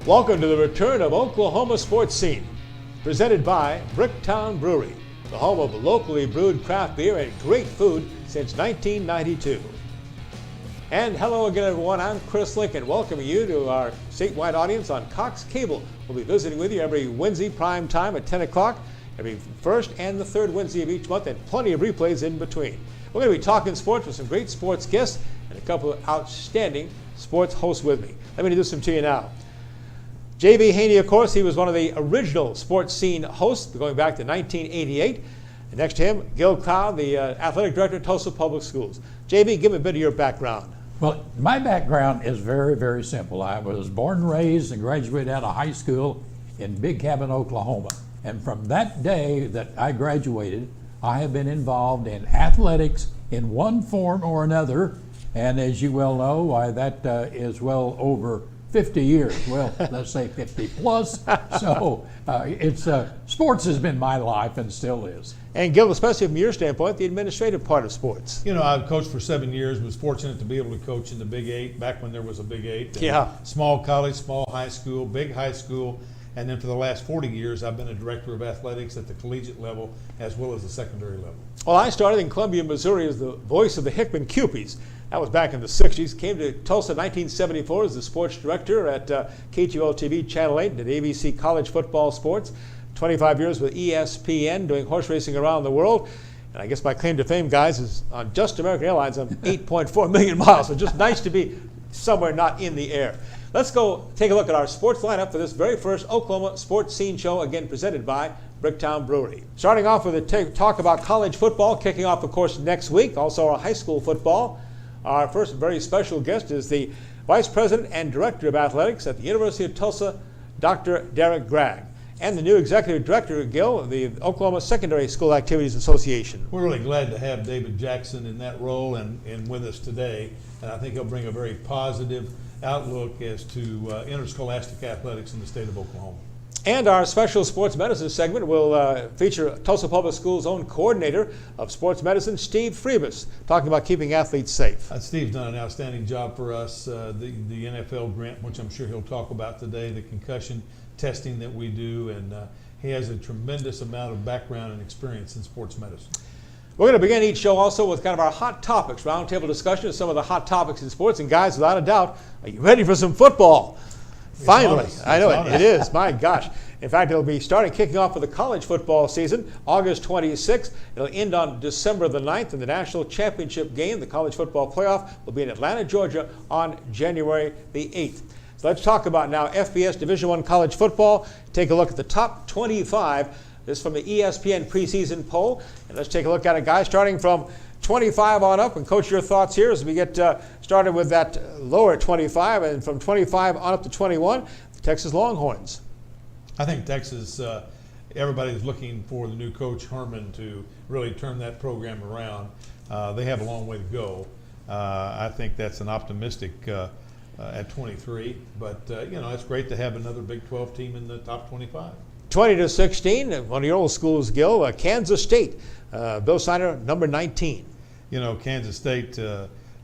Welcome to the return of Oklahoma Sportscene, presented by Bricktown Brewery, the home of locally brewed craft beer and great food since 1992. And hello again, everyone. I'm Chris Lincoln, welcoming you to our statewide audience on Cox Cable. We'll be visiting with you every Wednesday prime time at 10 o'clock, every first and the third Wednesday of each month, and plenty of replays in between. We're going to be talking sports with some great sports guests and a couple of outstanding sports hosts with me. Let me introduce them to you now. J.B. Haney, of course, he was one of the original Sports Scene hosts going back to 1988. And next to him, Gil Cloud, the athletic director at Tulsa Public Schools. J.B., give me a bit of your background. Well, my background is very, very simple. I was born and raised and graduated out of high school in Big Cabin, Oklahoma. And from that day that I graduated, I have been involved in athletics in one form or another. And as you well know, that is well over 50 years. Well, let's say 50 plus. So sports has been my life and still is. And Gil, especially from your standpoint, the administrative part of sports. You know, I've coached for 7 years, was fortunate to be able to coach in the Big 8 back when there was a Big 8. Yeah. Small college, small high school, big high school. And then for the last 40 years, I've been a director of athletics at the collegiate level as well as the secondary level. Well, I started in Columbia, Missouri as the voice of the Hickman Cupies. That was back in the 60s. Came to Tulsa in 1974 as the sports director at KTOL-TV Channel 8, did ABC college football sports. 25 years with ESPN doing horse racing around the world. And I guess my claim to fame, guys, is on just American Airlines, I'm 8.4 million miles. So just nice to be somewhere not in the air. Let's go take a look at our sports lineup for this very first Oklahoma Sports Scene show, again presented by Bricktown Brewery. Starting off with a talk about college football, kicking off, of course, next week. Also our high school football. Our first very special guest is the Vice President and Director of Athletics at the University of Tulsa, Dr. Derrick Gragg, and the new Executive Director, Gil, of the Oklahoma Secondary School Activities Association. We're really glad to have David Jackson in that role and with us today. And I think he'll bring a very positive outlook as to interscholastic athletics in the state of Oklahoma. And our special sports medicine segment will feature Tulsa Public Schools' own coordinator of sports medicine, Steve Friebus, talking about keeping athletes safe. Steve's done an outstanding job for us. The NFL grant, which I'm sure he'll talk about today, the concussion testing that we do, and he has a tremendous amount of background and experience in sports medicine. We're going to begin each show also with kind of our hot topics, roundtable discussion of some of the hot topics in sports. And guys, without a doubt, are you ready for some football? Finally, I know it is. My gosh. In fact, it'll be kicking off with the college football season, August 26th. It'll end on December the 9th, and the national championship game, the college football playoff, will be in Atlanta, Georgia on January the 8th. So let's talk about now FBS Division I college football. Take a look at the top 25. This is from the ESPN preseason poll. And let's take a look at it, guys, starting from 25 on up. And Coach, your thoughts here as we get started with that lower 25, and from 25 on up to 21, the Texas Longhorns. I think Texas, everybody's looking for the new coach, Herman, to really turn that program around. They have a long way to go. I think that's an optimistic at 23, but you know, it's great to have another Big 12 team in the top 25. 20-16, one of your old schools, Gil, Kansas State. Bill Snyder, number 19. You know, Kansas State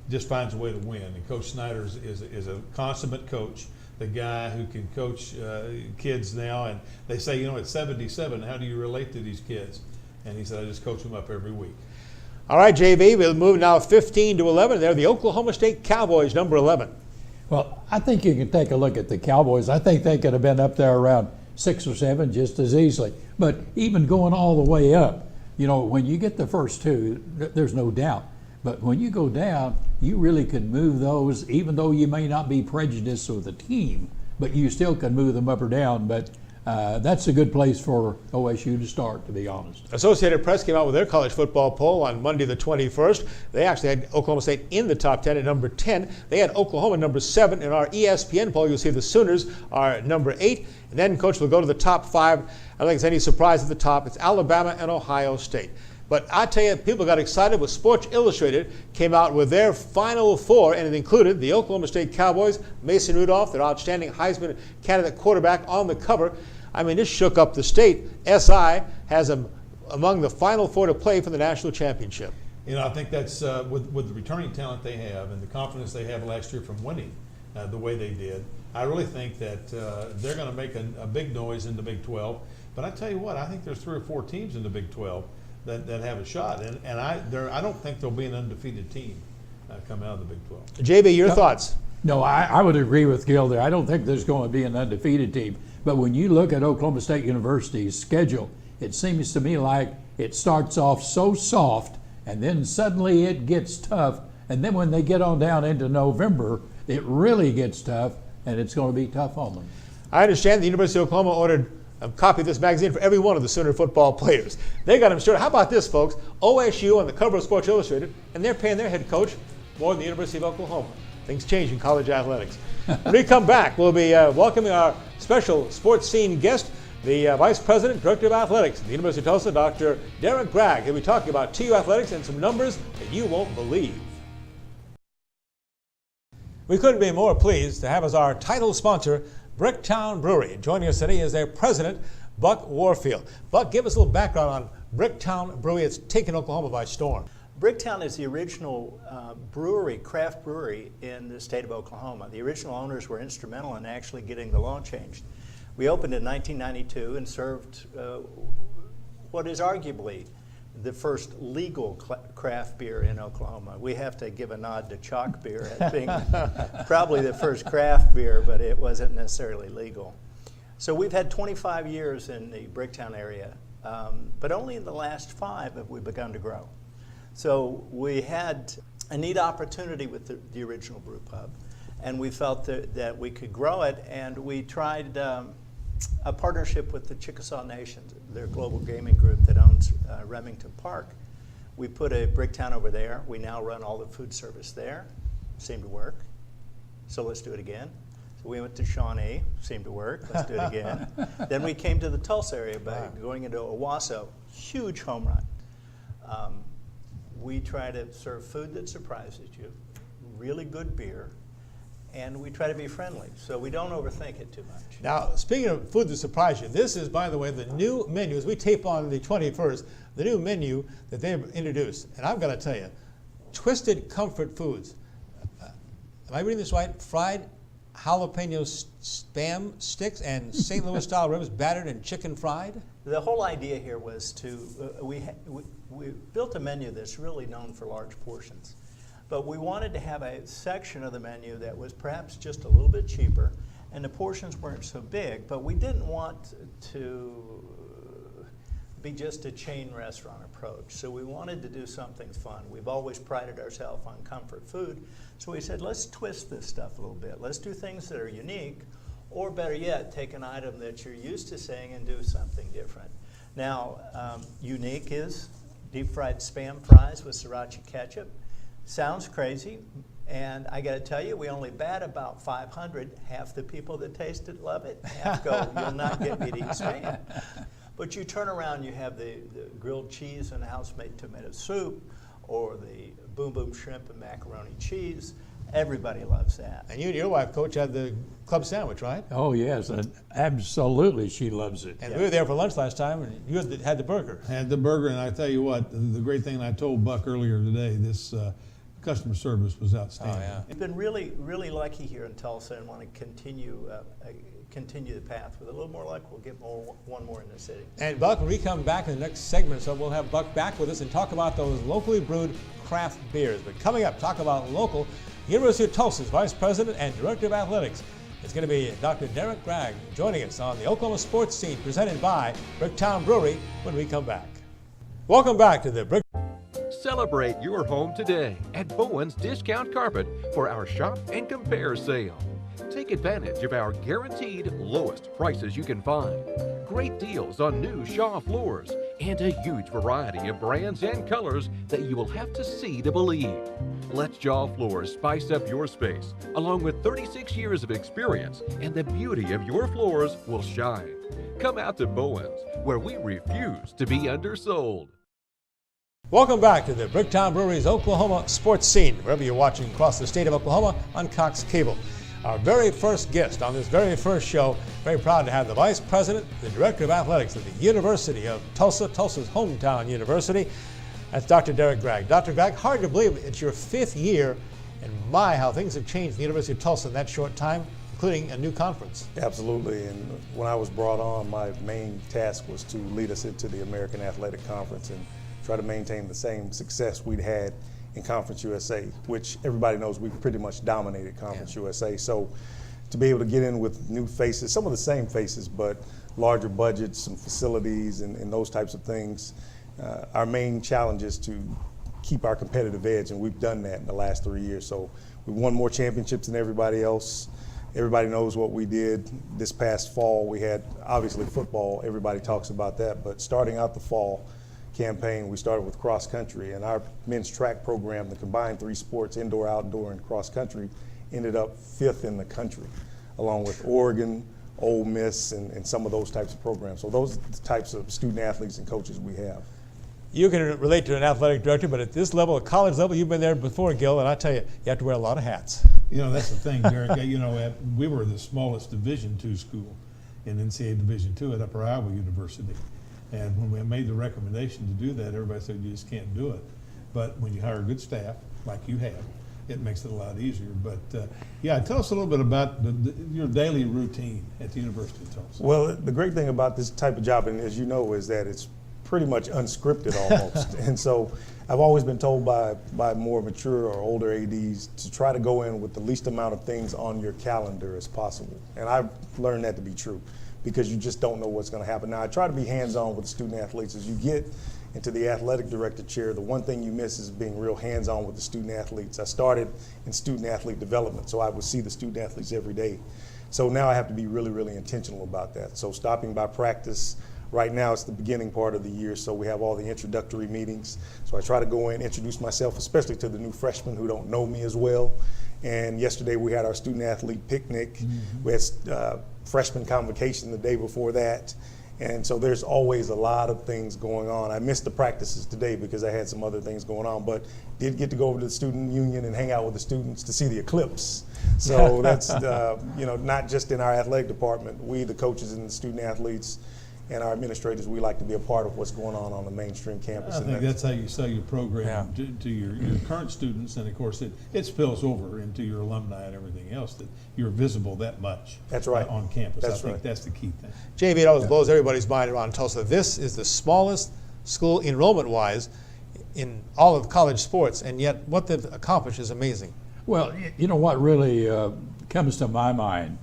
just finds a way to win, and Coach Snyder is a consummate coach. The guy who can coach kids now, and they say, you know, at 77, how do you relate to these kids? And he said, I just coach them up every week. All right, JB, we'll move now 15 to 11. They're the Oklahoma State Cowboys, number 11. Well, I think you can take a look at the Cowboys. I think they could have been up there around 6 or 7 just as easily. But even going all the way up, you know, when you get the first two, there's no doubt. But when you go down, you really can move those, even though you may not be prejudiced with the team, but you still can move them up or down. But that's a good place for OSU to start, to be honest. Associated Press came out with their college football poll on Monday the 21st. They actually had Oklahoma State in the top 10 at number 10. They had Oklahoma number 7. In our ESPN poll, you'll see the Sooners are number 8. And then, Coach, we'll go to the top 5. I don't think it's any surprise at the top. It's Alabama and Ohio State. But I tell you, people got excited when Sports Illustrated came out with their Final Four, and it included the Oklahoma State Cowboys, Mason Rudolph, their outstanding Heisman candidate quarterback, on the cover. I mean, this shook up the state. SI has them among the Final Four to play for the national championship. You know, I think that's with the returning talent they have and the confidence they have last year from winning the way they did. I really think that they're going to make a big noise in the Big 12. But I tell you what, I think there's 3 or 4 teams in the Big 12 that have a shot, and I don't think there'll be an undefeated team come out of the Big 12. JB, your thoughts? No, I would agree with Gil there. I don't think there's going to be an undefeated team. But when you look at Oklahoma State University's schedule, it seems to me like it starts off so soft, and then suddenly it gets tough. And then when they get on down into November, it really gets tough, and it's going to be tough on them. I understand the University of Oklahoma ordered a copy of this magazine for every one of the Sooner football players. They got them short. How about this, folks? OSU on the cover of Sports Illustrated, and they're paying their head coach more than the University of Oklahoma. Things change in college athletics. When we come back, we'll be welcoming our special sports scene guest, the Vice President, Director of Athletics at the University of Tulsa, Dr. Derrick Gragg. He'll be talking about TU athletics and some numbers that you won't believe. We couldn't be more pleased to have as our title sponsor Bricktown Brewery. Joining us today is their president, Buck Warfield. Buck, give us a little background on Bricktown Brewery. It's taken Oklahoma by storm. Bricktown is the original brewery, craft brewery in the state of Oklahoma. The original owners were instrumental in actually getting the law changed. We opened in 1992 and served what is arguably the first legal craft beer in Oklahoma. We have to give a nod to chalk beer as being probably the first craft beer, but it wasn't necessarily legal. So we've had 25 years in the Bricktown area, but only in the last 5 have we begun to grow. So we had a neat opportunity with the original brew pub, and we felt that we could grow it, and we tried a partnership with the Chickasaw Nation, their global gaming group that owns Remington Park. We put a Bricktown over there. We now run all the food service there. Seemed to work. So let's do it again. So we went to Shawnee. Seemed to work. Let's do it again. Then we came to the Tulsa area by going into OSSAA. Huge home run. We try to serve food that surprises you, really good beer, and we try to be friendly, so we don't overthink it too much. Now, speaking of food that surprised you, this is, by the way, the new menu. As we tape on the 21st, the new menu that they've introduced. And I've got to tell you, Twisted Comfort Foods. Am I reading this right? Fried jalapeno spam sticks and St. Louis style ribs battered and chicken fried? The whole idea here was to, we built a menu that's really known for large portions. But we wanted to have a section of the menu that was perhaps just a little bit cheaper, and the portions weren't so big, but we didn't want to be just a chain restaurant approach. So we wanted to do something fun. We've always prided ourselves on comfort food, so we said, let's twist this stuff a little bit. Let's do things that are unique, or better yet, take an item that you're used to seeing and do something different. Now, unique is deep fried Spam fries with sriracha ketchup. Sounds crazy, and I got to tell you, we only bat about 500. Half the people that taste it love it. Half go, you'll not get me to eat Spam. But you turn around, you have the grilled cheese and house-made tomato soup, or the boom boom shrimp and macaroni cheese. Everybody loves that. And you and your wife, Coach, had the club sandwich, right? Oh, yes, and absolutely she loves it. And we were there for lunch last time, and you had the burger. Had the burger, and I tell you what, the great thing I told Buck earlier today, this customer service was outstanding. Oh, yeah. We've been really, really lucky here in Tulsa and want to continue the path. With a little more luck, we'll get one more in the city. And Buck, when we come back in the next segment, so we'll have Buck back with us and talk about those locally brewed craft beers. But coming up, talk about local. University of Tulsa's Vice President and Director of Athletics is going to be Dr. Derrick Gragg joining us on the Oklahoma Sportscene presented by Bricktown Brewery when we come back. Welcome back to the Brick. Celebrate your home today at Bowen's Discount Carpet for our Shop and Compare sale. Take advantage of our guaranteed lowest prices you can find. Great deals on new Shaw floors and a huge variety of brands and colors that you will have to see to believe. Let Shaw Floors spice up your space, along with 36 years of experience, and the beauty of your floors will shine. Come out to Bowen's, where we refuse to be undersold. Welcome back to the Bricktown Brewery's Oklahoma Sports Scene, wherever you're watching across the state of Oklahoma on Cox Cable. Our very first guest on this very first show, very proud to have the Vice President, the Director of Athletics at the University of Tulsa, Tulsa's hometown university. That's Dr. Derrick Gragg. Dr. Gragg, hard to believe it's your 5th year, and my, how things have changed at the University of Tulsa in that short time, including a new conference. Absolutely, and when I was brought on, my main task was to lead us into the American Athletic Conference and try to maintain the same success we'd had in Conference USA, which everybody knows we pretty much dominated Conference USA. So to be able to get in with new faces, some of the same faces, but larger budgets, some facilities, and those types of things, our main challenge is to keep our competitive edge, and we've done that in the last 3 years. So we won more championships than everybody else. Everybody knows what we did this past fall. We had, obviously, football. Everybody talks about that. But starting out the fall campaign, we started with cross country. And our men's track program, the combined 3 sports, indoor, outdoor, and cross country, ended up 5th in the country, along with Oregon, Ole Miss, and some of those types of programs. So those are the types of student athletes and coaches we have. You can relate to an athletic director, but at this level, at college level, you've been there before, Gil, and I tell you, you have to wear a lot of hats. You know, that's the thing, Derrick. You know, we were the smallest Division II school in NCAA Division II at Upper Iowa University. And when we made the recommendation to do that, everybody said you just can't do it. But when you hire good staff, like you have, it makes it a lot easier. But yeah, tell us a little bit about your daily routine at the University of Tulsa. Well, the great thing about this type of job, and as you know, is that it's pretty much unscripted almost. And so I've always been told by more mature or older ADs to try to go in with the least amount of things on your calendar as possible. And I've learned that to be true because you just don't know what's going to happen. Now, I try to be hands-on with the student athletes. As you get into the athletic director chair, the one thing you miss is being real hands-on with the student athletes. I started in student athlete development, so I would see the student athletes every day. So now I have to be really, really intentional about that. So stopping by practice. Right now it's the beginning part of the year, so we have all the introductory meetings. So I try to go in, introduce myself, especially to the new freshmen who don't know me as well. And yesterday we had our student athlete picnic. Mm-hmm. We had freshman convocation the day before that. And so there's always a lot of things going on. I missed the practices today because I had some other things going on, but did get to go over to the student union and hang out with the students to see the eclipse. So that's, you know, not just in our athletic department. We, the coaches and the student athletes, and our administrators, we like to be a part of what's going on the mainstream campus. I think that's how you sell your program to your current students, and of course it spills over into your alumni and everything else, that you're visible that much. That's right. On campus. I think that's the key thing. JV, it always blows everybody's mind around Tulsa. This is the smallest school enrollment-wise in all of college sports, and yet what they've accomplished is amazing. Well, you know what really comes to my mind?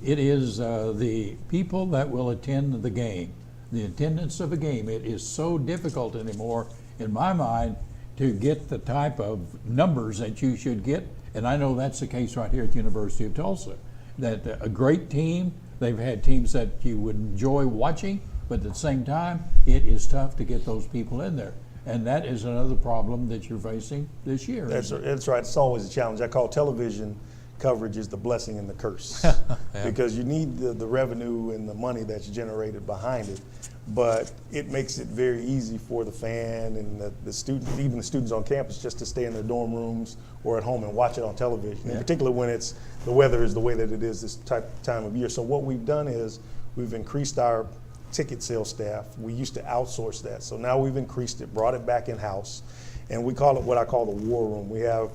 It is the people that will attend the game, the attendance of a game. It is so difficult anymore, in my mind, to get the type of numbers that you should get. And I know that's the case right here at the University of Tulsa. That a great team, they've had teams that you would enjoy watching, but at the same time, it is tough to get those people in there. And that is another problem that you're facing this year. That's right. It's always a challenge. I call television coverage is the blessing and the curse because you need the revenue and the money that's generated behind it, but it makes it very easy for the fan and the student, even the students on campus, just to stay in their dorm rooms or at home and watch it on television, in particular when the weather is the way that it is this time of year. So what we've done is we've increased our ticket sales staff. We used to outsource that, so now we've increased it, brought it back in-house, and we call it what I call the war room. We have,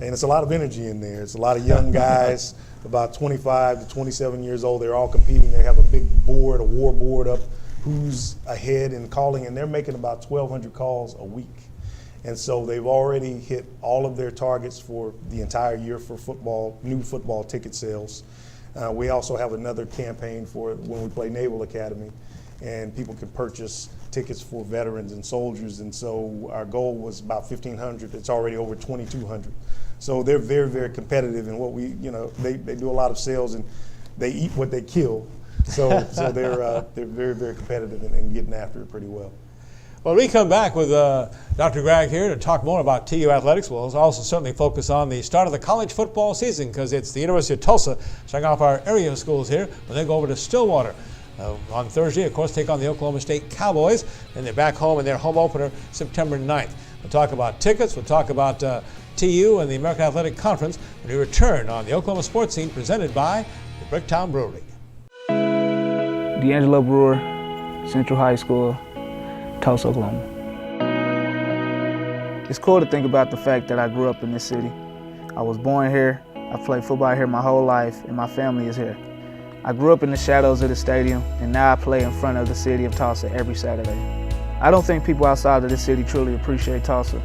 and it's a lot of energy in there. It's a lot of young guys, about 25 to 27 years old. They're all competing. They have a big board, a war board up, who's ahead in calling, and they're making about 1,200 calls a week. And so they've already hit all of their targets for the entire year for football, new football ticket sales. We also have another campaign for when we play Naval Academy, and people can purchase tickets for veterans and soldiers. And so our goal was about 1,500. It's already over 2,200. So they're very, very competitive in what we, you know, they do a lot of sales and they eat what they kill. So they're very, very competitive and getting after it pretty well. Well, we come back with Dr. Gragg here to talk more about TU athletics. We'll also certainly focus on the start of the college football season because it's the University of Tulsa starting off our area schools here when they go over to Stillwater. On Thursday, of course, take on the Oklahoma State Cowboys, and they're back home in their home opener September 9th. We'll talk about tickets. We'll talk about TU and the American Athletic Conference when we return on the Oklahoma Sportscene presented by the Bricktown Brewery. D'Angelo Brewer, Central High School, Tulsa, Oklahoma. It's cool to think about the fact that I grew up in this city. I was born here, I've played football here my whole life, and my family is here. I grew up in the shadows of the stadium, and now I play in front of the city of Tulsa every Saturday. I don't think people outside of this city truly appreciate Tulsa.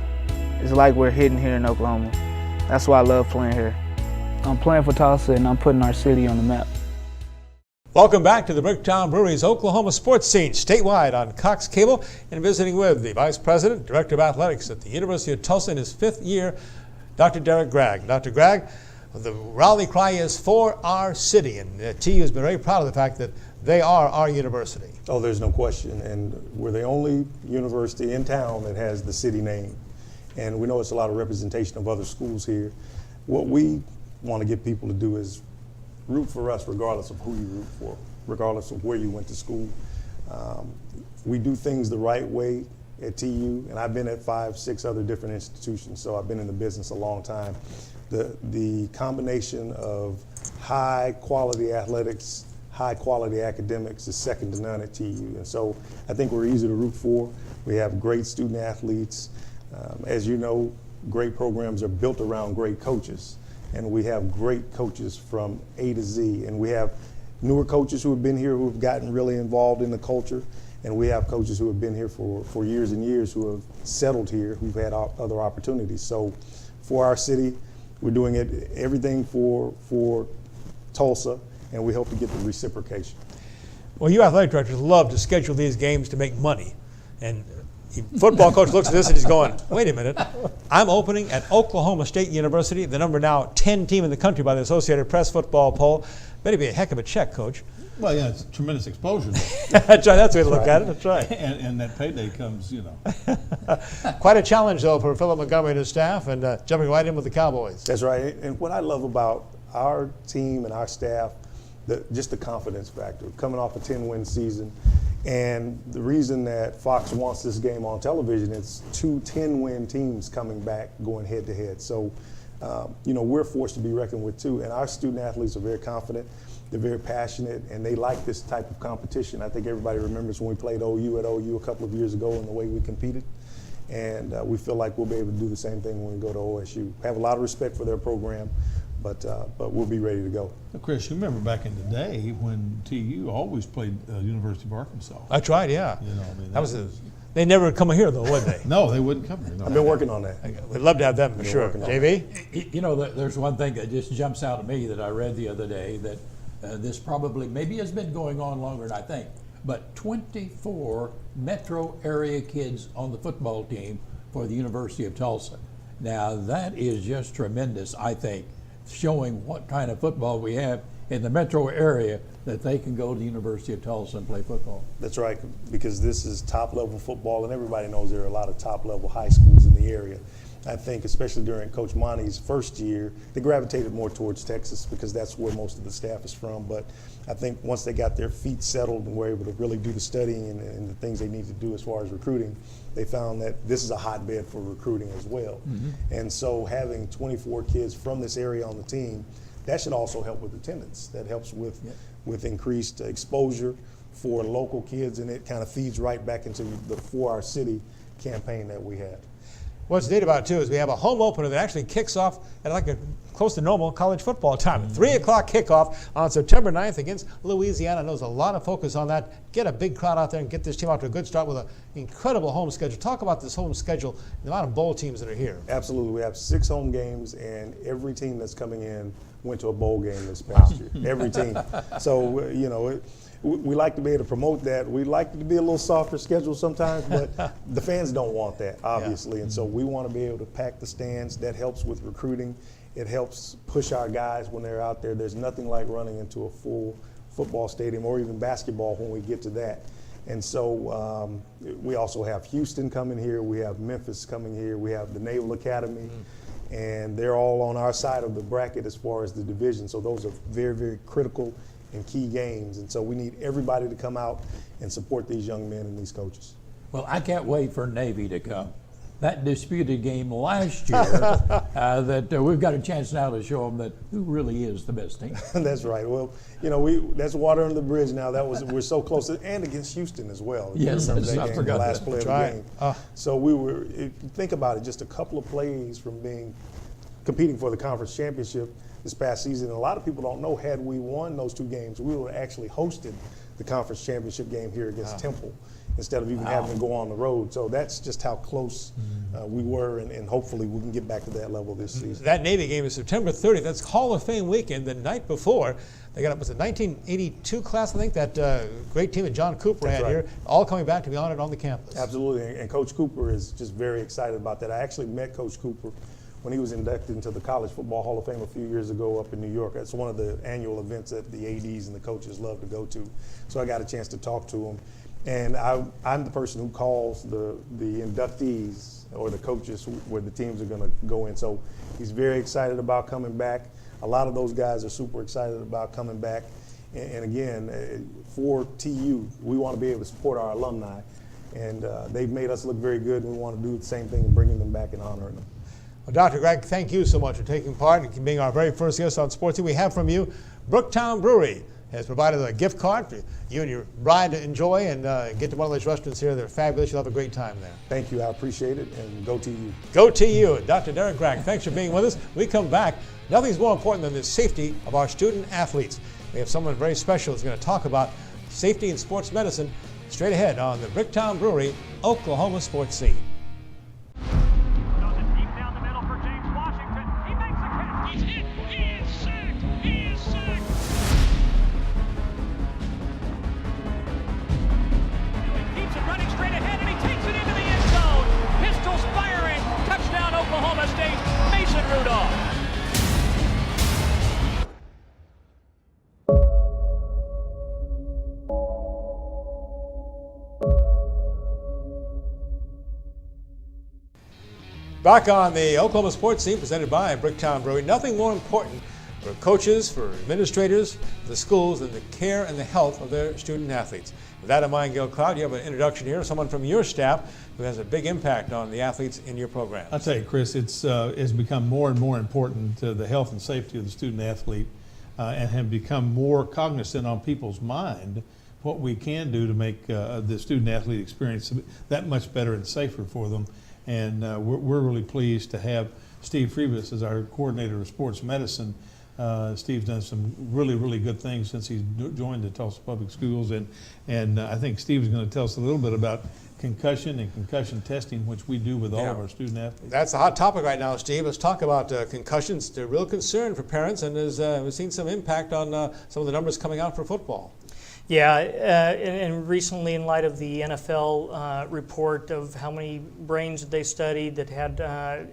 It's like we're hidden here in Oklahoma. That's why I love playing here. I'm playing for Tulsa, and I'm putting our city on the map. Welcome back to the Bricktown Brewery's Oklahoma Sports Scene, statewide on Cox Cable, and visiting with the Vice President, Director of Athletics at the University of Tulsa in his 5th year, Dr. Derrick Gragg. Dr. Gragg, the rally cry is for our city, and TU has been very proud of the fact that they are our university. Oh, there's no question, and we're the only university in town that has the city name. And we know it's a lot of representation of other schools here. What we want to get people to do is root for us regardless of who you root for, regardless of where you went to school. We do things the right way at TU, and I've been at 5, 6 other different institutions, so I've been in the business a long time. The combination of high quality athletics, high quality academics is second to none at TU. And so I think we're easy to root for. We have great student athletes. As you know, great programs are built around great coaches. And we have great coaches from A to Z. And we have newer coaches who have been here who have gotten really involved in the culture. And we have coaches who have been here for years and years who have settled here, who've had other opportunities. So for our city, we're doing everything for Tulsa, and we hope to get the reciprocation. Well, you athletic directors love to schedule these games to make money. And football coach looks at this and he's going, wait a minute, I'm opening at Oklahoma State University, the number now 10 team in the country by the Associated Press football poll. Better be a heck of a check, Coach. Well, yeah, it's tremendous exposure. That's right, that's the way to look at it, that's right. And that payday comes, you know. Quite a challenge, though, for Philip Montgomery and his staff, and jumping right in with the Cowboys. That's right, and what I love about our team and our staff, just the confidence factor, coming off a 10-win season. And the reason that Fox wants this game on television is 2 10-win teams coming back, going head-to-head. So, we're forced to be reckoned with too. And our student athletes are very confident, they're very passionate, and they like this type of competition. I think everybody remembers when we played OU at OU a couple of years ago and the way we competed. And we feel like we'll be able to do the same thing when we go to OSU. Have a lot of respect for their program, but we'll be ready to go. Chris, you remember back in the day when TU always played University of Arkansas. That's right, yeah. You know, I mean, that was they never would come here, though, would they? No, they wouldn't come here. No. I've been working on that. We'd love to have them, for sure. JV? You know, there's one thing that just jumps out at me that I read the other day that this probably, maybe has been going on longer than I think, but 24 metro area kids on the football team for the University of Tulsa. Now, that is just tremendous, I think, showing what kind of football we have in the metro area that they can go to the University of Tulsa and play football. That's right, because this is top-level football, and everybody knows there are a lot of top-level high schools in the area. I think especially during Coach Monty's first year, they gravitated more towards Texas because that's where most of the staff is from. But I think once they got their feet settled and were able to really do the studying and the things they need to do as far as recruiting, they found that this is a hotbed for recruiting as well. Mm-hmm. And so having 24 kids from this area on the team, that should also help with attendance. That helps with increased exposure for local kids, and it kind of feeds right back into the For Our City campaign that we had. What's neat about it, too, is we have a home opener that actually kicks off at like a close to normal college football time. Mm-hmm. 3 o'clock kickoff on September 9th against Louisiana. I know there's a lot of focus on that. Get a big crowd out there and get this team out to a good start with an incredible home schedule. Talk about this home schedule, the amount of bowl teams that are here. Absolutely. We have 6 home games, and every team that's coming in went to a bowl game this past year. Every team. So, we like to be able to promote that. We like it to be a little softer schedule sometimes, but the fans don't want that, obviously. Yeah. And so we want to be able to pack the stands. That helps with recruiting. It helps push our guys when they're out there. There's nothing like running into a full football stadium or even basketball when we get to that. And so we also have Houston coming here. We have Memphis coming here. We have the Naval Academy. And they're all on our side of the bracket as far as the division. So those are very, very critical and key games. And so we need everybody to come out and support these young men and these coaches. Well, I can't wait for Navy to come. That disputed game last year, that we've got a chance now to show them that who really is the best team. That's right. Well, that's water under the bridge now. We're so close, and against Houston as well. Yes, I forgot the last play of the game. So if you think about it, just a couple of plays from competing for the conference championship, this past season. And a lot of people don't know, had we won those 2 games, we would have actually hosted the conference championship game here against Temple instead of even having to go on the road. So that's just how close we were, and hopefully we can get back to that level this season. That Navy game is September 30th. That's Hall of Fame weekend. The night before, they got up with the 1982 class, I think, that great team that John Cooper had here, all coming back to be honored on the campus. Absolutely, and Coach Cooper is just very excited about that. I actually met Coach Cooper when he was inducted into the College Football Hall of Fame a few years ago up in New York. That's one of the annual events that the ADs and the coaches love to go to. So I got a chance to talk to him. And I'm the person who calls the inductees or the coaches where the teams are going to go in. So he's very excited about coming back. A lot of those guys are super excited about coming back. And again, for TU, we want to be able to support our alumni. And they've made us look very good, and we want to do the same thing and bringing them back and honoring them. Well, Dr. Gragg, thank you so much for taking part and being our very first guest on Sportsy. We have from you, Bricktown Brewery has provided a gift card for you and your bride to enjoy and get to one of those restaurants here. They're fabulous. You'll have a great time there. Thank you. I appreciate it, and go TU. Go TU. Dr. Derrick Gragg, thanks for being with us. We come back. Nothing's more important than the safety of our student athletes. We have someone very special who's going to talk about safety in sports medicine straight ahead on the Bricktown Brewery, Oklahoma Sports Scene. Back on the Oklahoma Sports Scene presented by Bricktown Brewery. Nothing more important for coaches, for administrators, for the schools than the care and the health of their student athletes. With that in mind, Gil Cloud, you have an introduction here of someone from your staff who has a big impact on the athletes in your program. I'll tell you, Chris, it's become more and more important to the health and safety of the student athlete and have become more cognizant on people's mind what we can do to make the student athlete experience that much better and safer for them. And we're really pleased to have Steve Friebus as our coordinator of sports medicine. Steve's done some really, really good things since he's joined the Tulsa Public Schools. And I think Steve is going to tell us a little bit about concussion and concussion testing, which we do with all of our student athletes. That's a hot topic right now, Steve. Let's talk about concussions. They're a real concern for parents, and we've seen some impact on some of the numbers coming out for football. Yeah, and recently in light of the NFL report of how many brains that they studied that had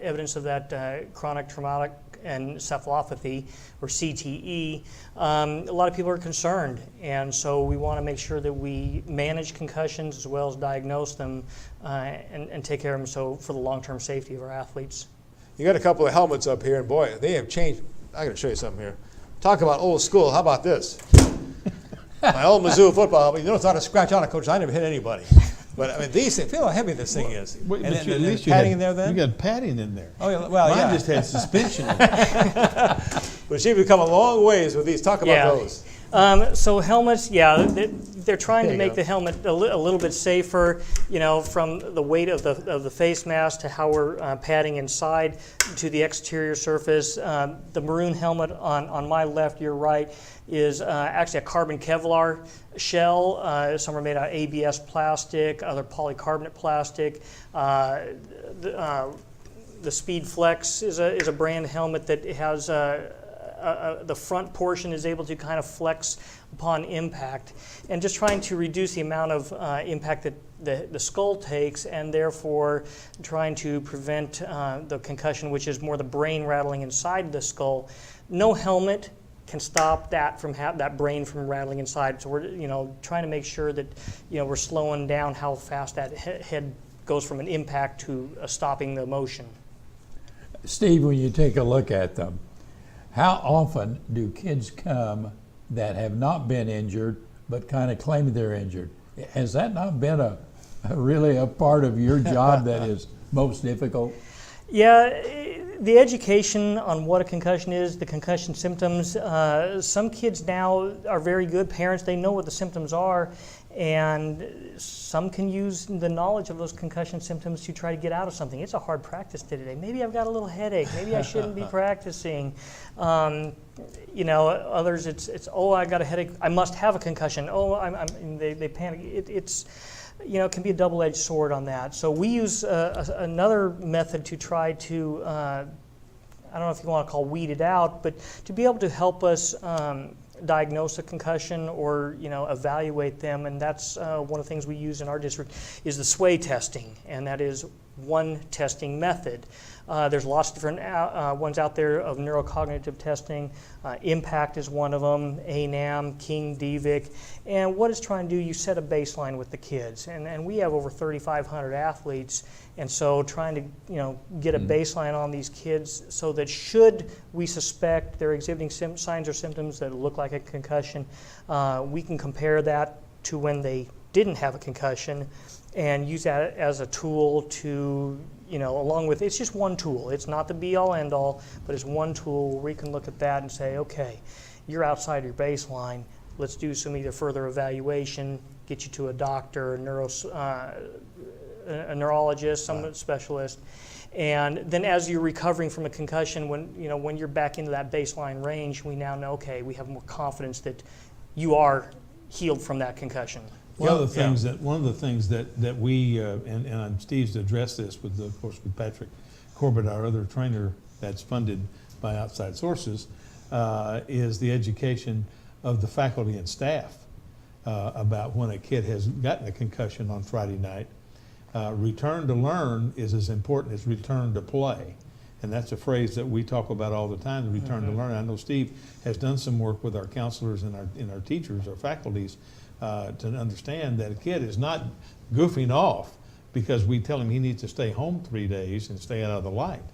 evidence of that chronic traumatic encephalopathy, or CTE, a lot of people are concerned. And so we want to make sure that we manage concussions as well as diagnose them and take care of them so for the long-term safety of our athletes. You got a couple of helmets up here, and boy, they have changed. I got to show you something here. Talk about old school. How about this? My old Mizzou football helmet. You know, it's not a scratch on it, Coach. I never hit anybody. But I mean, these things, feel how heavy this thing is. Wait, and at then least padding in there then? You got padding in there. Oh, yeah, well, Mine just had suspension in it. But you've come a long ways with these. Talk about those. So helmets, they're trying to make the helmet a little bit safer, you know, from the weight of the face mask to how we're padding inside to the exterior surface. The maroon helmet on my left, your right, is actually a carbon Kevlar shell. Some are made out of ABS plastic, other polycarbonate plastic. The Speed Flex is a brand helmet that has the front portion is able to kind of flex upon impact, and just trying to reduce the amount of impact that the skull takes, and therefore trying to prevent the concussion, which is more the brain rattling inside the skull. No helmet can stop that from that brain from rattling inside. So we're trying to make sure that we're slowing down how fast that head goes from an impact to stopping the motion. Steve, when you take a look at them, how often do kids come that have not been injured but kind of claim they're injured? Has that not been really a part of your job that is most difficult? Yeah, The education on what a concussion is, the concussion symptoms, some kids now are very good parents. They know what the symptoms are, and some can use the knowledge of those concussion symptoms to try to get out of something. It's a hard practice day today. Maybe I've got a little headache. Maybe I shouldn't be practicing. You know, others it's oh, I got a headache. I must have a concussion. Oh, they panic. It's you know, it can be a double-edged sword on that. So we use another method to try to, I don't know if you want to call weed it out, but to be able to help us diagnose a concussion or, you know, evaluate them. And that's one of the things we use in our district is the SWAY testing, and that is one testing method. There's lots of different ones out there of neurocognitive testing. IMPACT is one of them, ANAM, King, DVIC. And what it's trying to do, you set a baseline with the kids. And we have over 3,500 athletes. And so trying to, you know, get a baseline on these kids so that should we suspect they're exhibiting signs or symptoms that look like a concussion, we can compare that to when they didn't have a concussion and use that as a tool to, you know, along with, it's just one tool. It's not the be-all, end-all, but it's one tool where we can look at that and say, okay, you're outside your baseline. Let's do some either further evaluation, get you to a doctor, a neurologist, some specialist. And then as you're recovering from a concussion, when you're back into that baseline range, we now know, okay, we have more confidence that you are healed from that concussion. One of the things that we and Steve's addressed this with, of course, with Patrick Corbett, our other trainer that's funded by outside sources, is the education of the faculty and staff about when a kid has gotten a concussion on Friday night. Return to learn is as important as return to play. And that's a phrase that we talk about all the time, the return to learn. I know Steve has done some work with our counselors and our teachers, our faculties, to understand that a kid is not goofing off because we tell him he needs to stay home 3 days and stay out of the light.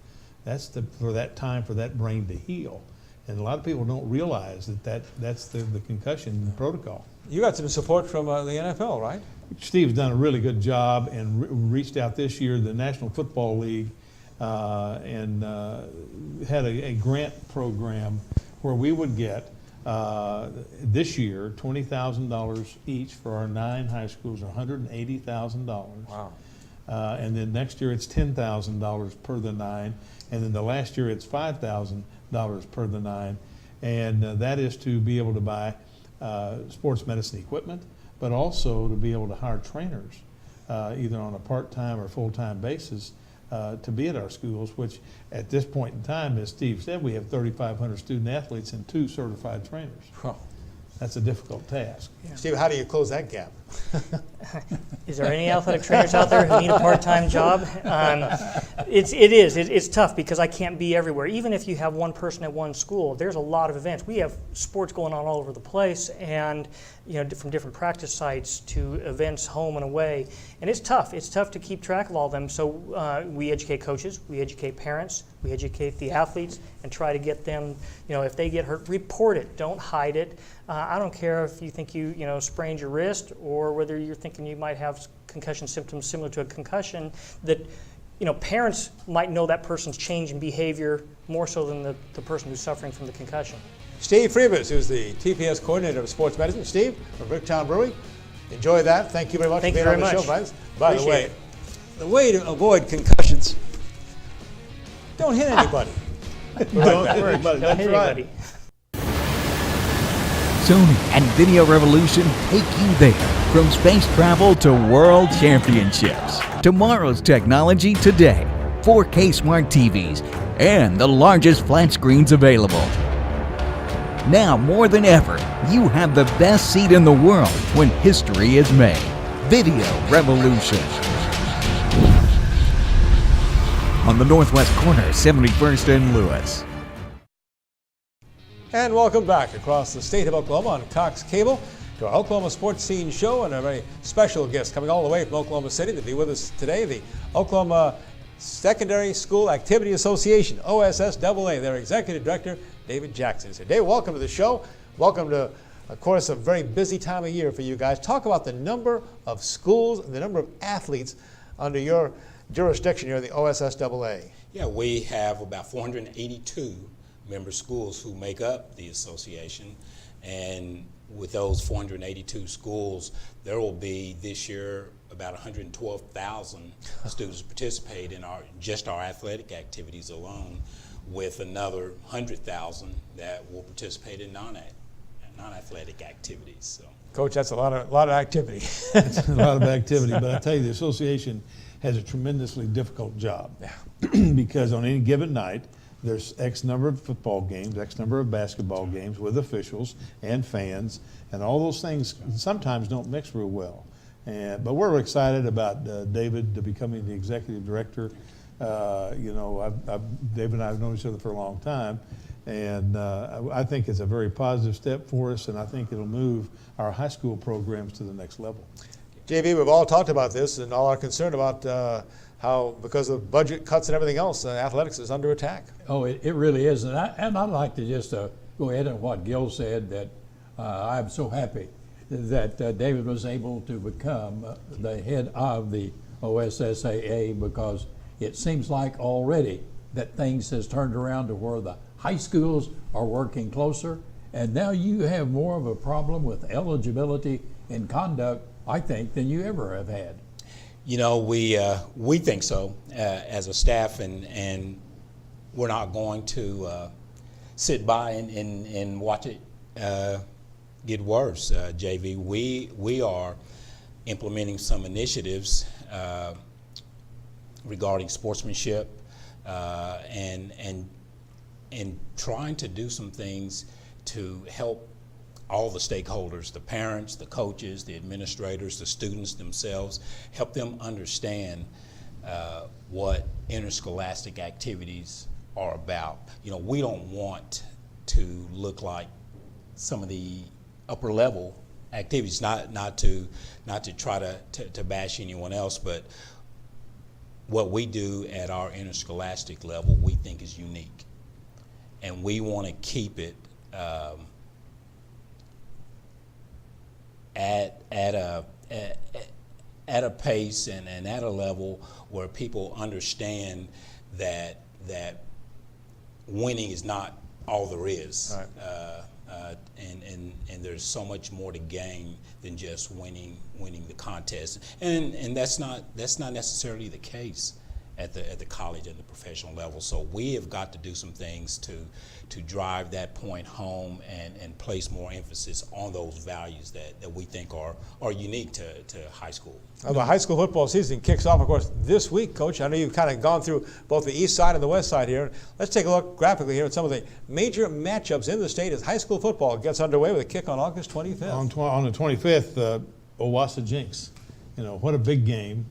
That's for that time for that brain to heal. And a lot of people don't realize that's the concussion protocol. You got some support from the NFL, right? Steve's done a really good job and reached out this year to the National Football League and had a grant program where we would get this year $20,000 each for our 9 high schools, $180,000. Wow. And then next year it's $10,000 per the 9, and then the last year it's $5,000 per the 9, and that is to be able to buy sports medicine equipment, but also to be able to hire trainers either on a part-time or full-time basis to be at our schools, which at this point in time, as Steve said, we have 3,500 student athletes and 2 certified trainers. Huh. That's a difficult task. Yeah. Steve, how do you close that gap? Is there any athletic trainers out there who need a part-time job? It's tough because I can't be everywhere. Even if you have one person at one school, there's a lot of events. We have sports going on all over the place, and from different practice sites to events home and away. And it's tough. It's tough to keep track of all of them. So we educate coaches, we educate parents, we educate the athletes, and try to get them, if they get hurt, report it. Don't hide it. I don't care if you think you sprained your wrist or whether you're thinking you might have concussion symptoms similar to a concussion, that parents might know that person's change in behavior more so than the person who's suffering from the concussion. Steve Friebus, who's the TPS coordinator of sports medicine. Steve, from Bricktown Brewery. Enjoy that. Thank you very much for being on the show, friends. By the way, the way to avoid concussions, don't hit anybody. Don't hit anybody. Don't hit anybody. Sony and Video Revolution take you there. From space travel to world championships. Tomorrow's technology today. 4K smart TVs and the largest flat screens available. Now more than ever, you have the best seat in the world when history is made. Video Revolution. On the northwest corner, 71st and Lewis. And welcome back across the state of Oklahoma on Cox Cable to our Oklahoma Sportscene show, and a very special guest coming all the way from Oklahoma City to be with us today, the Oklahoma Secondary School Activity Association, OSSAA, their executive director, David Jackson. So Dave, welcome to the show. Welcome to, of course, a very busy time of year for you guys. Talk about the number of schools and the number of athletes under your jurisdiction here, the OSSAA. Yeah, we have about 482 member schools who make up the association, and with those 482 schools, there will be this year about 112,000 students participate in our athletic activities alone, with another 100,000 that will participate in non-athletic activities. So, Coach, that's a lot of activity. It's a lot of activity, but I tell you, the association has a tremendously difficult job. Because on any given night, there's X number of football games, X number of basketball games with officials and fans, and all those things sometimes don't mix real well. But we're excited about David becoming the executive director. David and I have known each other for a long time, and I think it's a very positive step for us, and I think it'll move our high school programs to the next level. JV, we've all talked about this and all are concerned about how, because of budget cuts and everything else, athletics is under attack. Oh, it really is. And I'd like to just go ahead on what Gil said, that I'm so happy that David was able to become the head of the OSSAA, because it seems like already that things has turned around to where the high schools are working closer, and now you have more of a problem with eligibility and conduct, I think, than you ever have had. you know, we think so as a staff, and we're not going to sit by and watch it get worse. JV, we are implementing some initiatives regarding sportsmanship and trying to do some things to help all the stakeholders, the parents, the coaches, the administrators, the students themselves, help them understand what interscholastic activities are about. You know, we don't want to look like some of the upper level activities, not to try to bash anyone else, but what we do at our interscholastic level we think is unique, and we want to keep it at a pace and at a level where people understand that winning is not all there is. Right. And there's so much more to gain than just winning the contest, and that's not necessarily the case at the college and the professional level. So we have got to do some things to drive that point home and place more emphasis on those values that we think are unique to high school. The high school football season kicks off, of course, this week, Coach. I know you've kind of gone through both the east side and the west side here. Let's take a look graphically here at some of the major matchups in the state as high school football gets underway with a kick on August 25th. On the 25th, OSSAA Jinx. You know, what a big game.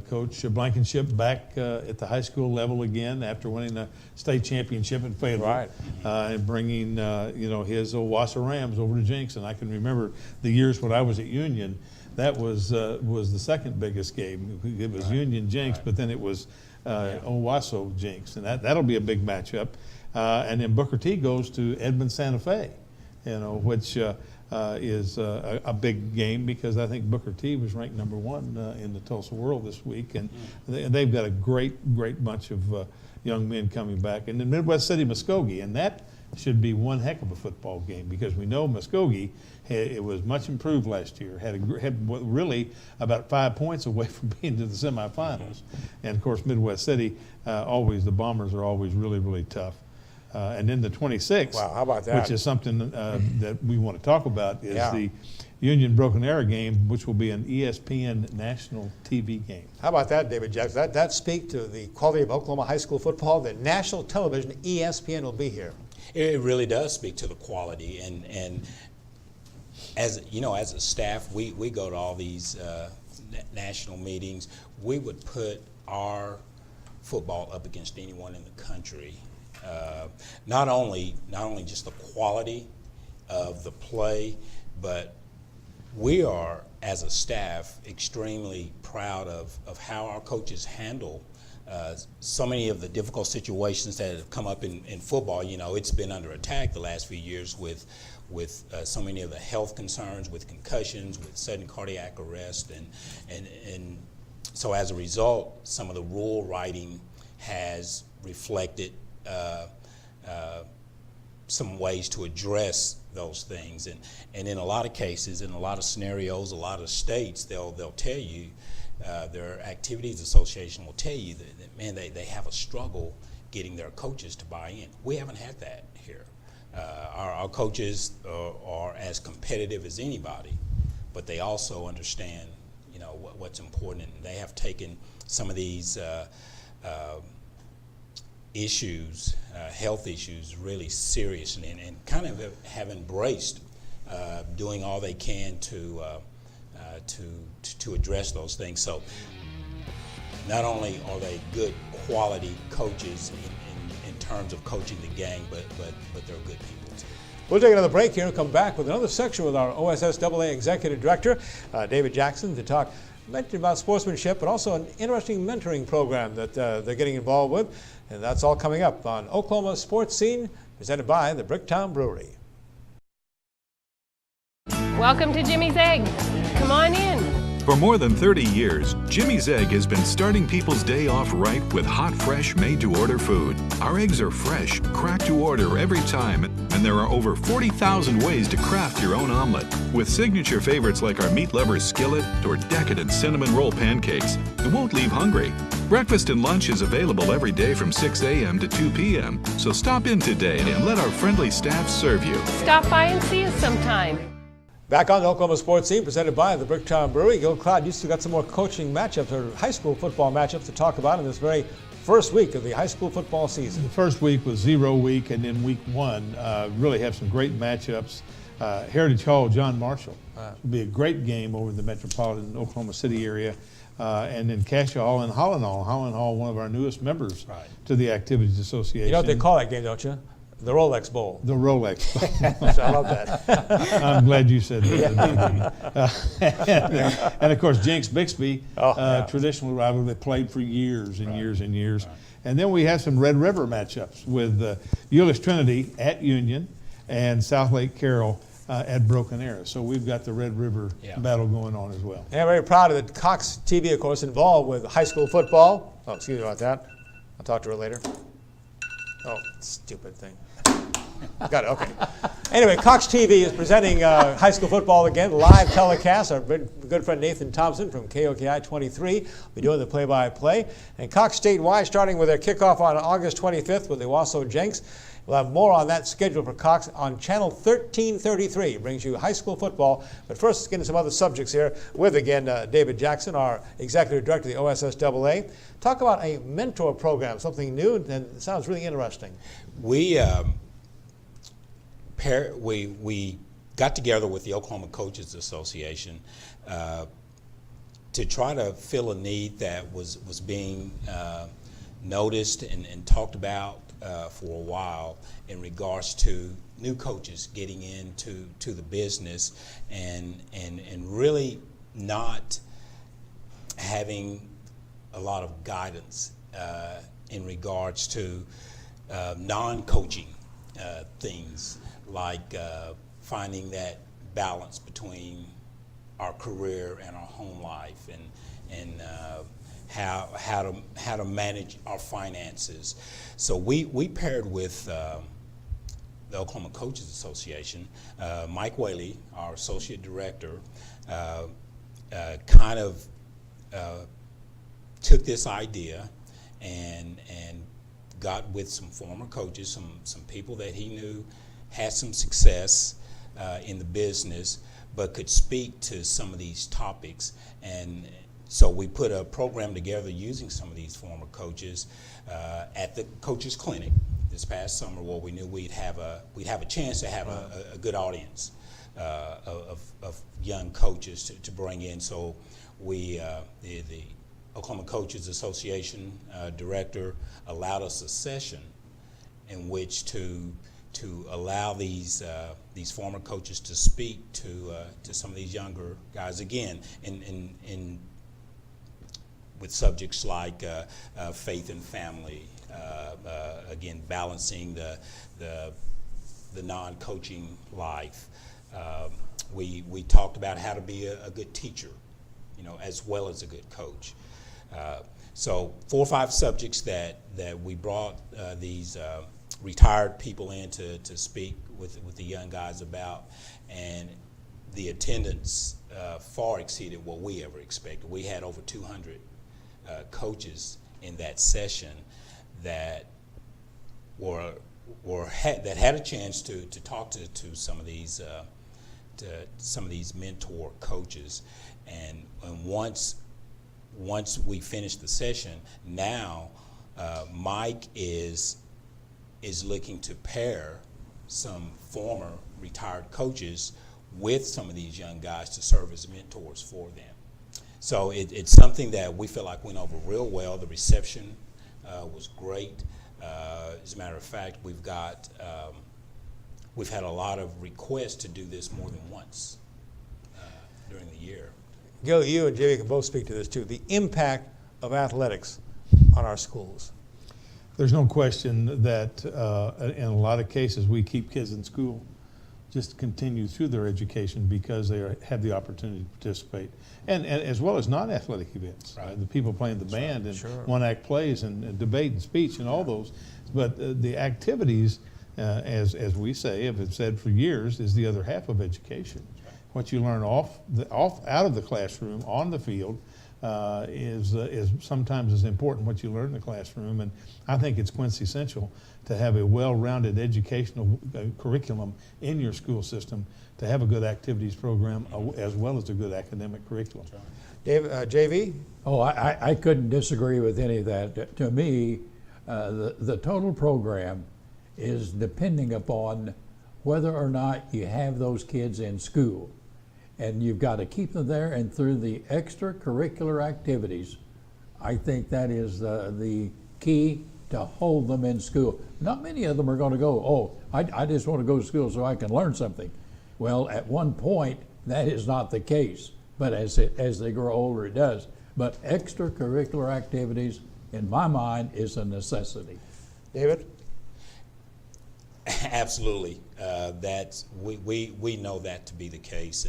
Coach Blankenship back at the high school level again after winning the state championship in Fayetteville. Right. And bringing, his OSSAA Rams over to Jinx. And I can remember the years when I was at Union, that was the second biggest game. It was Union Jinx, but then it was OSSAA Jinx. And that'll be a big matchup. And then Booker T goes to Edmond Santa Fe, which is a big game because I think Booker T was ranked #1 in the Tulsa World this week, and they've got a great bunch of young men coming back. And then Midwest City Muskogee, and that should be one heck of a football game because we know Muskogee it was much improved last year, had really about 5 points away from being to the semifinals. And of course Midwest City, the Bombers are always really tough. And then the 26th, wow, how about that? Which is something that we want to talk about, is the Union Broken Arrow game, which will be an ESPN national TV game. How about that, David Jackson? That speaks to the quality of Oklahoma high school football. The national television, ESPN, will be here. It really does speak to the quality, and as you know, as a staff, we go to all these national meetings. We would put our football up against anyone in the country. Not only just the quality of the play, but we are, as a staff, extremely proud of how our coaches handle so many of the difficult situations that have come up in football. You know, it's been under attack the last few years with so many of the health concerns, with concussions, with sudden cardiac arrest, and so as a result, some of the rule writing has reflected some ways to address those things, and in a lot of cases, in a lot of scenarios, a lot of states, they'll tell you, their activities association will tell you that man, they have a struggle getting their coaches to buy in. We haven't had that here. Our coaches are as competitive as anybody, but they also understand, you know, what's important, and they have taken some of these issues, health issues, really seriously, and kind of have embraced doing all they can to address those things. So not only are they good quality coaches in terms of coaching the game, but they're good people too. We'll take another break here and come back with another section with our OSSAA Executive Director, David Jackson, to talk about sportsmanship, but also an interesting mentoring program that they're getting involved with. And that's all coming up on Oklahoma Sportscene, presented by the Bricktown Brewery. Welcome to Jimmy's Egg. Come on in. For more than 30 years, Jimmy's Egg has been starting people's day off right with hot, fresh, made-to-order food. Our eggs are fresh, cracked to order every time, and there are over 40,000 ways to craft your own omelet. With signature favorites like our meat lover's skillet or decadent cinnamon roll pancakes, you won't leave hungry. Breakfast and lunch is available every day from 6 a.m. to 2 p.m., so stop in today and let our friendly staff serve you. Stop by and see us sometime. Back on the Oklahoma Sportscene, presented by the Bricktown Brewery. Gil Cloud, you still got some more coaching matchups or high school football matchups to talk about in this very first week of the high school football season. The first week was 0 week, and then week 1 really have some great matchups. Heritage Hall, John Marshall. Will be a great game over in the metropolitan Oklahoma City area. And then Cassia Hall and Holland Hall. Holland Hall, one of our newest members to the Activities Association. You know what they call that game, don't you? The Rolex Bowl. The Rolex Bowl. I love that. I'm glad you said that. And of course, Jenks Bixby, traditional rival that played for years and years and years. And then we have some Red River matchups with Euless Trinity at Union and South Lake Carroll at Broken Arrow. So we've got the Red River battle going on as well. And I'm very proud of it. Cox TV, of course, involved with high school football. Oh, excuse me about that. I'll talk to her later. Oh, stupid thing. Got it, okay. Anyway, Cox TV is presenting high school football again, live telecast. Our good friend Nathan Thompson from KOKI 23 will be doing the play-by-play. And Cox statewide, starting with their kickoff on August 25th with the Wausau Jenks. We'll have more on that schedule for Cox on Channel 1333. It brings you high school football. But first, let's get into some other subjects here with, again, David Jackson, our Executive Director of the OSSAA. Talk about a mentor program, something new, and it sounds really interesting. We got together with the Oklahoma Coaches Association to try to fill a need that was being noticed and talked about for a while in regards to new coaches getting into the business and really not having a lot of guidance in regards to non-coaching things like finding that balance between our career and our home life and how to manage our finances. So we paired with the Oklahoma Coaches Association. Mike Whaley, our associate director, kind of took this idea and got with some former coaches, some people that he knew had some success in the business, but could speak to some of these topics. And so we put a program together using some of these former coaches at the Coaches Clinic this past summer, where we knew we'd have a chance to have a good audience of young coaches to bring in. So we, the Oklahoma Coaches Association director, allowed us a session in which to allow these former coaches to speak to some of these younger guys, again in with subjects like faith and family, again balancing the non-coaching life. We talked about how to be a good teacher, as well as a good coach. So 4 or 5 subjects that we brought these retired people in to speak with the young guys about, and the attendance far exceeded what we ever expected. We had over 200 coaches in that session that had a chance to talk to some of these mentor coaches, and once we finished the session, now Mike is looking to pair some former retired coaches with some of these young guys to serve as mentors for them. So it's something that we feel like went over real well. The reception was great. As a matter of fact, we've had a lot of requests to do this more than once during the year. Gil, you and Jamie can both speak to this too. The impact of athletics on our schools. There's no question that in a lot of cases we keep kids in school just to continue through their education because they have the opportunity to participate, and as well as non-athletic events. Right. The people playing the band and Sure. one-act plays and debate and speech and all those. But the activities, as we say, have been said for years, is the other half of education. What you learn out of the classroom on the field is sometimes as important what you learn in the classroom, and I think it's quintessential to have a well-rounded educational curriculum in your school system, to have a good activities program as well as a good academic curriculum. JV? Oh, I couldn't disagree with any of that. To me, the total program is depending upon whether or not you have those kids in school. And you've got to keep them there, and through the extracurricular activities, I think that is the key to hold them in school. Not many of them are going to go, oh, I just want to go to school so I can learn something. Well, at one point, that is not the case, but as they grow older, it does. But extracurricular activities, in my mind, is a necessity. David? Absolutely. We know that to be the case,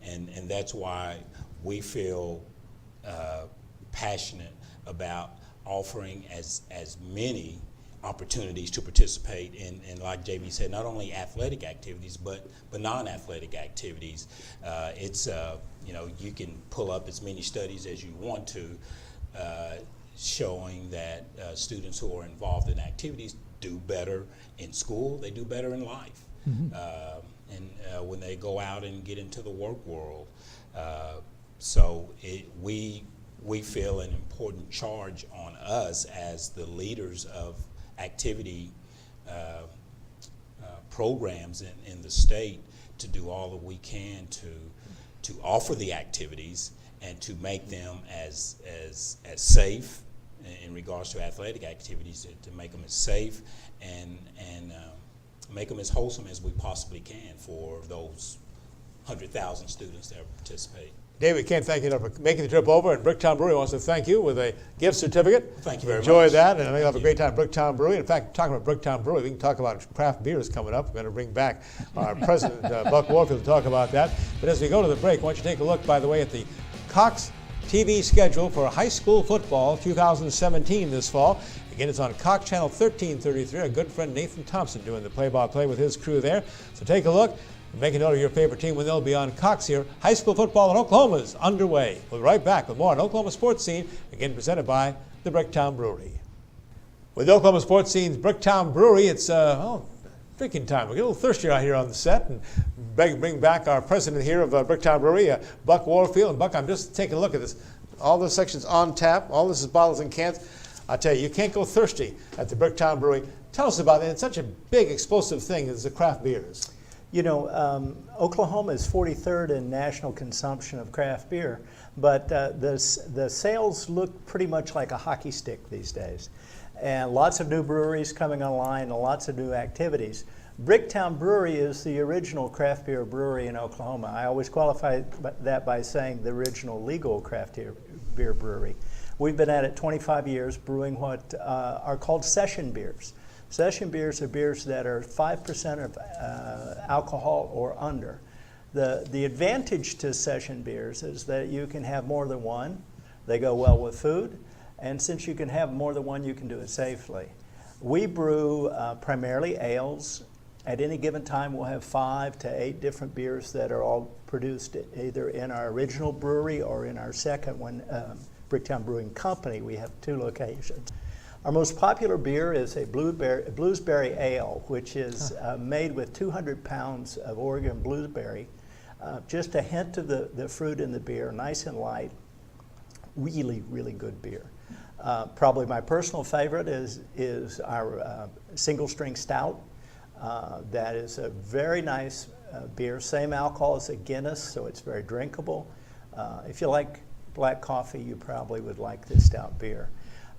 and that's why we feel passionate about offering as many opportunities to participate in, like JB said, not only athletic activities but non-athletic activities. You can pull up as many studies as you want to, showing that students who are involved in activities do better in school, they do better in life. Mm-hmm. And when they go out and get into the work world. We feel an important charge on us as the leaders of activity programs in the state to do all that we can to offer the activities and to make them as safe in regards to athletic activities, to make them as safe and make them as wholesome as we possibly can for those 100,000 students that participate. David, can't thank you enough for making the trip over, and Bricktown Brewery wants to thank you with a gift certificate. Thank you very much. Enjoy that, and I think you'll have a great time at Bricktown Brewery. In fact, talking about Bricktown Brewery, we can talk about craft beers coming up. We're going to bring back our president, Buck Warfield, to talk about that. But as we go to the break, why don't you take a look, by the way, at the Cox TV schedule for high school football 2017 this fall. Again, it's on Cox Channel 1333. Our good friend Nathan Thompson doing the play-by-play with his crew there. So take a look. Make a note of your favorite team when they'll be on Cox here. High school football in Oklahoma is underway. We'll be right back with more on Oklahoma Sports Scene, again presented by the Bricktown Brewery. With the Oklahoma Sports Scene's Bricktown Brewery, it's drinking time. We get a little thirsty out here on the set, and bring back our president here of Bricktown Brewery, Buck Warfield. And Buck, I'm just taking a look at this. All this section's on tap. All this is bottles and cans. I tell you, you can't go thirsty at the Bricktown Brewery. Tell us about it. It's such a big, explosive thing as the craft beers. You know, Oklahoma is 43rd in national consumption of craft beer, but the sales look pretty much like a hockey stick these days. And lots of new breweries coming online and lots of new activities. Bricktown Brewery is the original craft beer brewery in Oklahoma. I always qualify that by saying the original legal craft beer brewery. We've been at it 25 years brewing what are called session beers. Session beers are beers that are 5% of alcohol or under. The advantage to session beers is that you can have more than one. They go well with food, And since you can have more than one, you can do it safely. We brew primarily ales. At any given time, we'll have 5 to 8 different beers that are all produced either in our original brewery or in our second one, Bricktown Brewing Company. We have 2 locations. Our most popular beer is a blueberry ale, which is made with 200 pounds of Oregon blueberry. Just a hint of the fruit in the beer, nice and light. Really, really good beer. Probably my personal favorite is our single string stout. That is a very nice beer, same alcohol as a Guinness, so it's very drinkable. If you like black coffee, you probably would like this stout beer.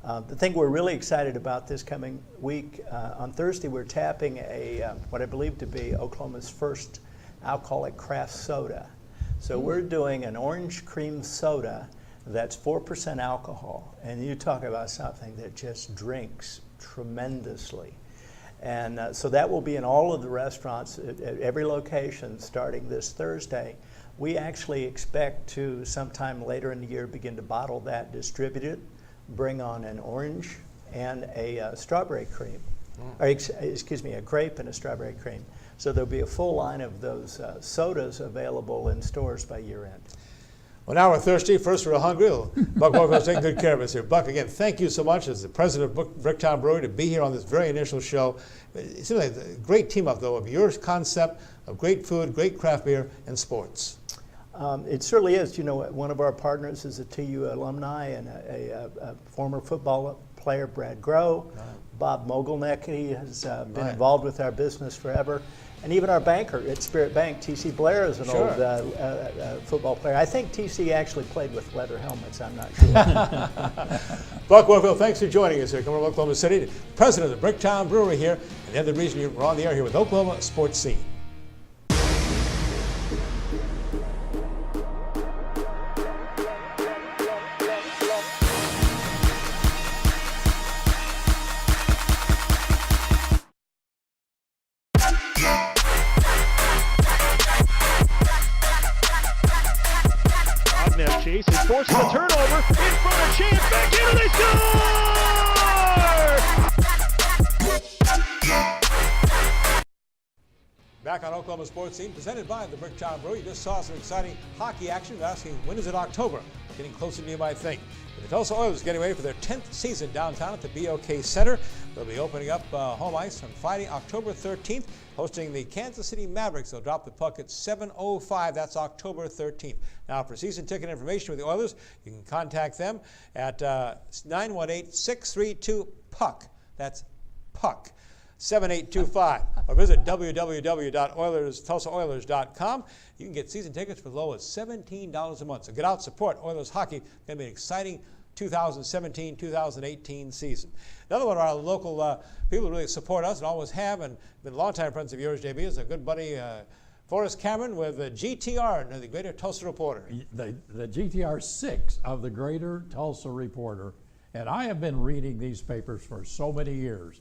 The thing we're really excited about this coming week, on Thursday we're tapping what I believe to be Oklahoma's first alcoholic craft soda. So we're doing an orange cream soda that's 4% alcohol, and you talk about something that just drinks tremendously. And so that will be in all of the restaurants at every location starting this Thursday. We actually expect to sometime later in the year begin to bottle that, distribute it, bring on an orange and a strawberry cream, or excuse me, a grape and a strawberry cream. So there'll be a full line of those sodas available in stores by year end. Well, now we're thirsty. First we're hungry. Buck Warfield's taking good care of us here. Buck, again, thank you so much as the president of Bricktown Brewery to be here on this very initial show. It seems like a great team up, though, of your concept of great food, great craft beer, and sports. It certainly is. You know, one of our partners is a TU alumni and a former football player, Brad Groh. Right. Bob Mogilneck, has been involved with our business forever. And even our banker at Spirit Bank, T.C. Blair, is an old football player. I think T.C. actually played with leather helmets. I'm not sure. Buck Warfield, thanks for joining us here. Coming from Oklahoma City, president of the Bricktown Brewery here, and the other reason you're on the air here with Oklahoma Sportscene. Chase is forcing a turnover in front of Chance, back in and they score! Back on Oklahoma Sportscene, presented by the Bricktown Brewery. You just saw some exciting hockey action. They're asking, when is it October? Getting closer than you might think. The Tulsa Oilers getting ready for their 10th season downtown at the BOK Center. They'll be opening up home ice on Friday, October 13th, hosting the Kansas City Mavericks. They'll drop the puck at 7:05. That's October 13th. Now, for season ticket information with the Oilers, you can contact them at 918-632-PUCK. That's PUCK. 7825, or visit www.TulsaOilers.com. You can get season tickets for as low as $17 a month. So get out, support Oilers hockey. It's going to be an exciting 2017-2018 season. Another one of our local people who really support us and always have, and been longtime friends of yours, JB, is a good buddy, Forrest Cameron with GTR, the Greater Tulsa Reporter. The GTR 6 of the Greater Tulsa Reporter. And I have been reading these papers for so many years.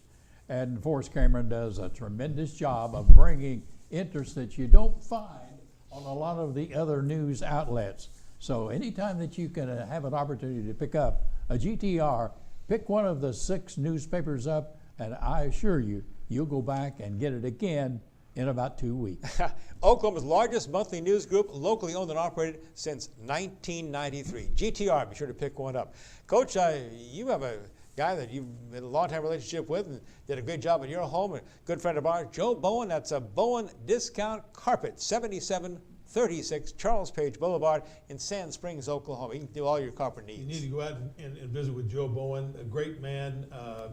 And Forrest Cameron does a tremendous job of bringing interest that you don't find on a lot of the other news outlets. So anytime that you can have an opportunity to pick up a GTR, pick one of the 6 newspapers up, and I assure you, you'll go back and get it again in about 2 weeks. Oklahoma's largest monthly news group, locally owned and operated since 1993. GTR, be sure to pick one up. Coach, you have a guy that you've had a long-time relationship with and did a great job at your home, a good friend of ours, Joe Bowen. That's a Bowen Discount Carpet, 7736 Charles Page Boulevard in Sand Springs, Oklahoma. You can do all your carpet needs. You need to go out and visit with Joe Bowen, a great man,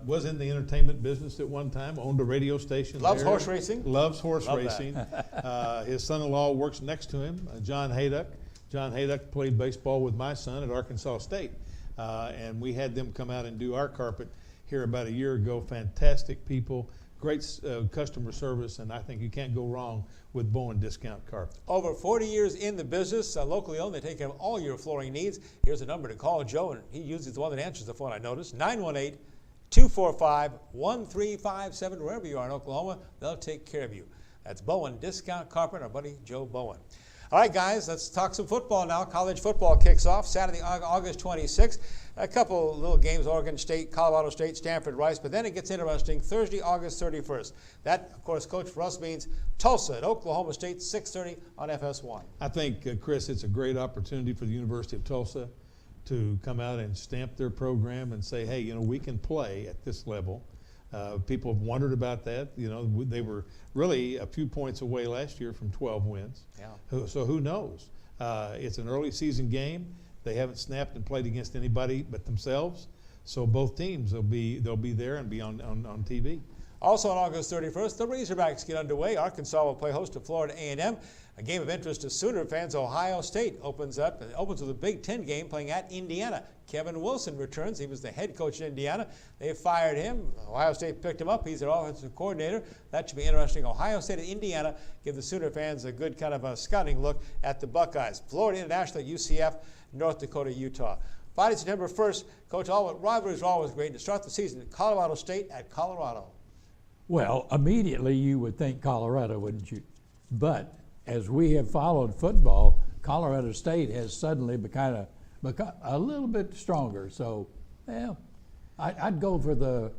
was in the entertainment business at one time, owned a radio station. Loves horse racing. Loves horse racing. His son-in-law works next to him, John Hayduck. John Hayduck played baseball with my son at Arkansas State. And we had them come out and do our carpet here about a year ago. Fantastic people, great customer service, and I think you can't go wrong with Bowen Discount Carpet. Over 40 years in the business, locally owned. They take care of all your flooring needs. Here's a number to call Joe, and he usually is the one that answers the phone, I noticed. 918-245-1357. Wherever you are in Oklahoma, they'll take care of you. That's Bowen Discount Carpet, our buddy Joe Bowen. All right, guys, let's talk some football now. College football kicks off Saturday, August 26th. A couple little games, Oregon State, Colorado State, Stanford, Rice, but then it gets interesting Thursday, August 31st. That, of course, Coach, for us means Tulsa at Oklahoma State, 6:30 on FS1. I think, Chris, it's a great opportunity for the University of Tulsa to come out and stamp their program and say, hey, we can play at this level. People have wondered about that. They were really a few points away last year from 12 wins. Yeah. So who knows? It's an early season game. They haven't snapped and played against anybody but themselves. So both teams they'll be there and be on TV. Also on August 31st, the Razorbacks get underway. Arkansas will play host to Florida A&M. A game of interest to Sooner fans, Ohio State opens with a Big Ten game playing at Indiana. Kevin Wilson returns. He was the head coach in Indiana. They fired him. Ohio State picked him up. He's their offensive coordinator. That should be interesting. Ohio State and Indiana give the Sooner fans a good kind of a scouting look at the Buckeyes. Florida International at UCF, North Dakota, Utah. Friday, September 1st, Coach, rivalries are always great. To start the season, Colorado State at Colorado. Well, immediately you would think Colorado, wouldn't you? But as we have followed football, Colorado State has suddenly become a little bit stronger. So, I'd go for the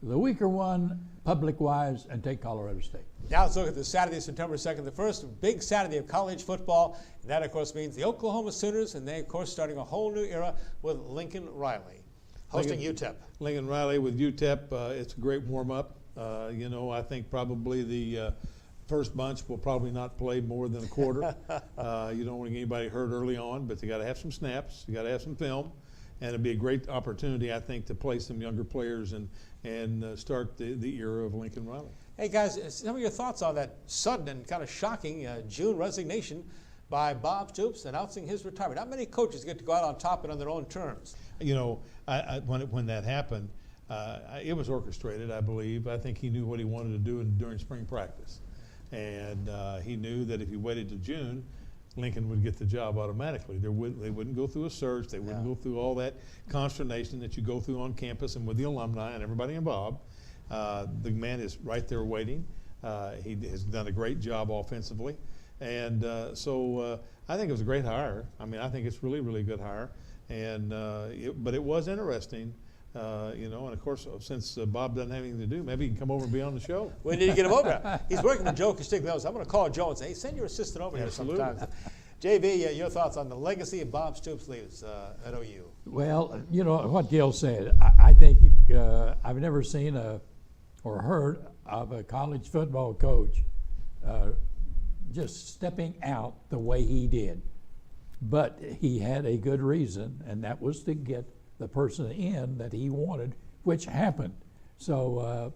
weaker one, public-wise, and take Colorado State. Now let's look at the Saturday, September 2nd, the first big Saturday of college football. And that, of course, means the Oklahoma Sooners, and they, of course, starting a whole new era with Lincoln Riley hosting UTEP. Lincoln Riley with UTEP, it's a great warm-up. I think probably the first bunch will probably not play more than a quarter. You don't want to get anybody hurt early on, but they got to have some snaps. You got to have some film, and it'd be a great opportunity, I think, to play some younger players and start the era of Lincoln Riley. Hey guys, some of your thoughts on that sudden and kind of shocking June resignation by Bob Stoops announcing his retirement. Not many coaches get to go out on top and on their own terms. When that happened, it was orchestrated, I believe. I think he knew what he wanted to do during spring practice. And he knew that if he waited to June, Lincoln would get the job automatically. They wouldn't go through a search. They wouldn't go through all that consternation that you go through on campus and with the alumni and everybody involved. The man is right there waiting. He has done a great job offensively. And so I think it was a great hire. I mean, I think it's really, really good hire. And but it was interesting. And of course, since Bob doesn't have anything to do, maybe he can come over and be on the show. We need to get him over. He's working with Joe Castiglione. I'm going to call Joe and say, hey, send your assistant over here sometime. JB, your thoughts on the legacy of Bob Stoops leaves at OU? Well, what Gil said, I think I've never seen or heard of a college football coach just stepping out the way he did. But he had a good reason, and that was to get the person in that he wanted, which happened. So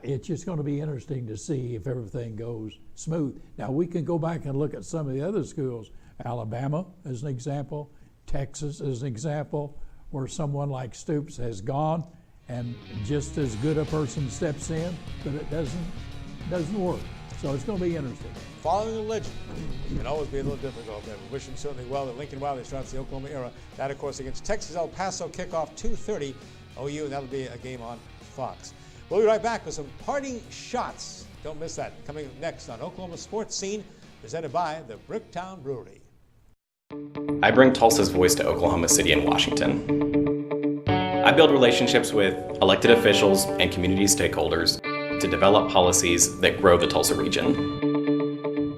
it's just going to be interesting to see if everything goes smooth. Now, we can go back and look at some of the other schools. Alabama as an example, Texas as an example, where someone like Stoops has gone and just as good a person steps in, but it doesn't work. So it's going to be interesting. Following a legend can always be a little difficult there. We wish him certainly well that Lincoln Riley starts the Oklahoma era. That, of course, against Texas El Paso, kickoff 2:30 OU, and that'll be a game on Fox. We'll be right back with some parting shots. Don't miss that. Coming up next on Oklahoma Sportscene, presented by the Bricktown Brewery. I bring Tulsa's voice to Oklahoma City and Washington. I build relationships with elected officials and community stakeholders to develop policies that grow the Tulsa region.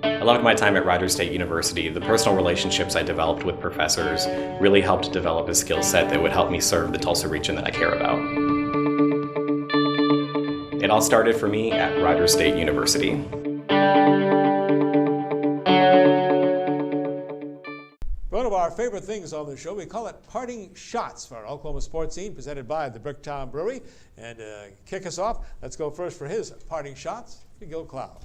I loved my time at Rider State University. The personal relationships I developed with professors really helped develop a skill set that would help me serve the Tulsa region that I care about. It all started for me at Rider State University. One of our favorite things on the show, we call it parting shots for our Oklahoma Sports Scene, presented by the Bricktown Brewery. And kick us off, let's go first for his parting shots to Gil Cloud.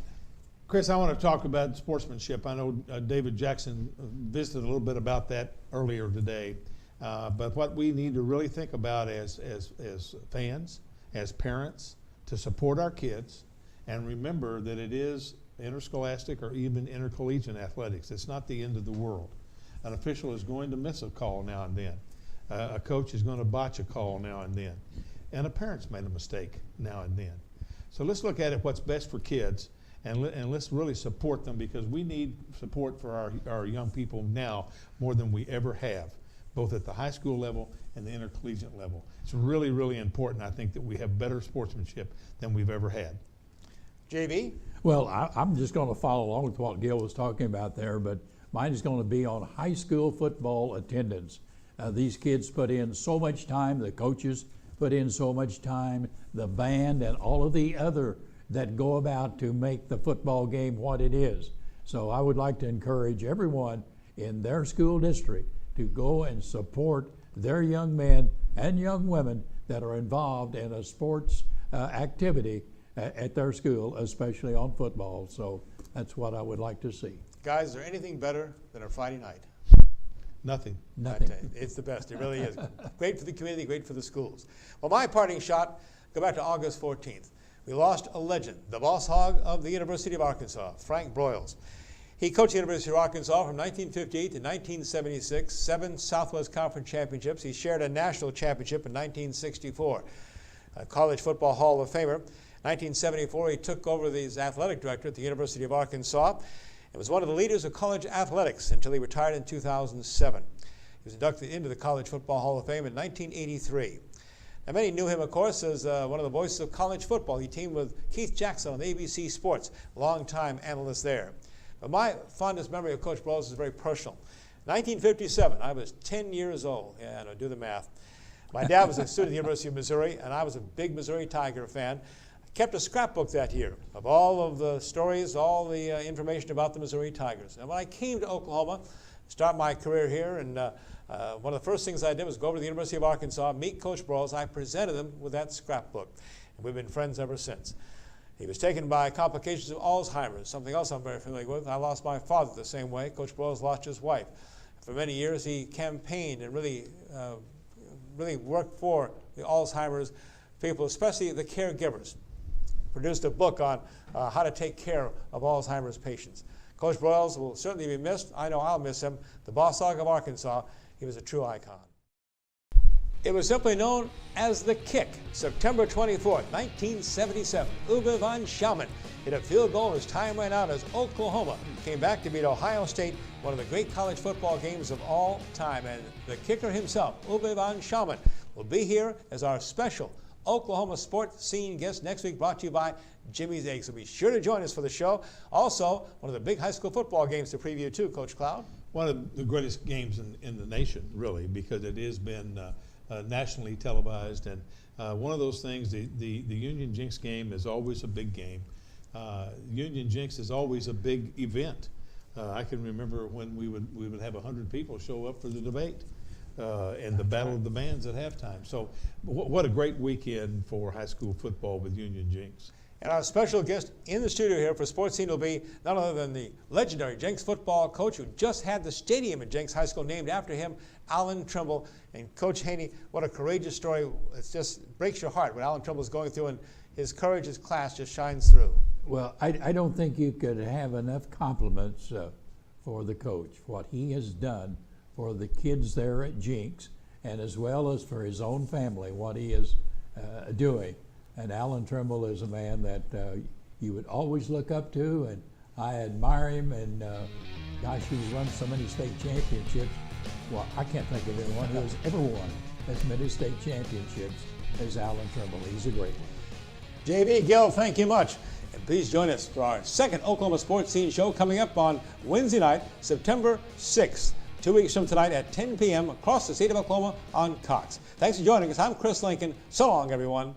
Chris, I want to talk about sportsmanship. I know David Jackson visited a little bit about that earlier today. But what we need to really think about as fans, as parents, to support our kids, and remember that it is interscholastic or even intercollegiate athletics. It's not the end of the world. An official is going to miss a call now and then. A coach is going to botch a call now and then. And a parent's made a mistake now and then. So let's look at it, what's best for kids. and let's really support them, because we need support for our young people now more than we ever have, both at the high school level and the intercollegiate level. It's really, really important, I think, that we have better sportsmanship than we've ever had. JV? Well, I'm just going to follow along with what Gil was talking about there, but mine is going to be on high school football attendance. These kids put in so much time, the coaches put in so much time, the band and all of the other that go about to make the football game what it is. So I would like to encourage everyone in their school district to go and support their young men and young women that are involved in a sports activity at their school, especially on football. So that's what I would like to see. Guys, is there anything better than a Friday night? Nothing. Nothing. It's the best. It really is. Great for the community, great for the schools. Well, my parting shot, go back to August 14th. We lost a legend, the boss hog of the University of Arkansas, Frank Broyles. He coached the University of Arkansas from 1958 to 1976, 7 Southwest Conference championships. He shared a national championship in 1964. A College Football Hall of Famer. 1974, he took over as athletic director at the University of Arkansas. He was one of the leaders of college athletics until he retired in 2007. He was inducted into the College Football Hall of Fame in 1983. Now, many knew him, of course, as one of the voices of college football. He teamed with Keith Jackson on ABC Sports, longtime analyst there. But my fondest memory of Coach Broyles is very personal. 1957, I was 10 years old. Yeah, no, do the math. My dad was a student at the University of Missouri, and I was a big Missouri Tiger fan. I kept a scrapbook that year of all of the stories, all the information about the Missouri Tigers. And when I came to Oklahoma, start my career here, and one of the first things I did was go over to the University of Arkansas, meet Coach Broyles. I presented him with that scrapbook, and we've been friends ever since. He was taken by complications of Alzheimer's, something else I'm very familiar with. I lost my father the same way. Coach Broyles lost his wife. For many years, he campaigned and really worked for the Alzheimer's people, especially the caregivers. Produced a book on how to take care of Alzheimer's patients. Coach Broyles will certainly be missed. I know I'll miss him. The boss hog of Arkansas. He was a true icon. It was simply known as the kick. September 24th, 1977. Uwe von Schaumann hit a field goal as time ran out as Oklahoma came back to beat Ohio State, one of the great college football games of all time. And the kicker himself, Uwe von Schaumann, will be here as our special Oklahoma Sports Scene guest next week, brought to you by Jimmy's Eggs. So be sure to join us for the show. Also, one of the big high school football games to preview too, Coach Cloud. One of the greatest games in the nation, really, because it has been nationally televised, and one of those things, the Union Jinx game is always a big game. Union Jinx is always a big event. I can remember when we would have 100 people show up for the debate and the Battle of the Bands at halftime. So what a great weekend for high school football with Union Jinx. And our special guest in the studio here for Sports Scene will be none other than the legendary Jenks football coach who just had the stadium at Jenks High School named after him, Alan Trimble. And Coach Haney, what a courageous story. It just breaks your heart what Alan Trimble is going through, and his courage, his class just shines through. Well, I don't think you could have enough compliments for the coach, what he has done for the kids there at Jenks, and as well as for his own family, what he is doing. And Alan Trimble is a man that you would always look up to, and I admire him, and gosh, he's won so many state championships. Well, I can't think of anyone who has ever won as many state championships as Alan Trimble. He's a great one. JV, Gil, thank you much. And please join us for our second Oklahoma Sports Scene show coming up on Wednesday night, September 6th, 2 weeks from tonight at 10 p.m. across the state of Oklahoma on Cox. Thanks for joining us. I'm Chris Lincoln. So long, everyone.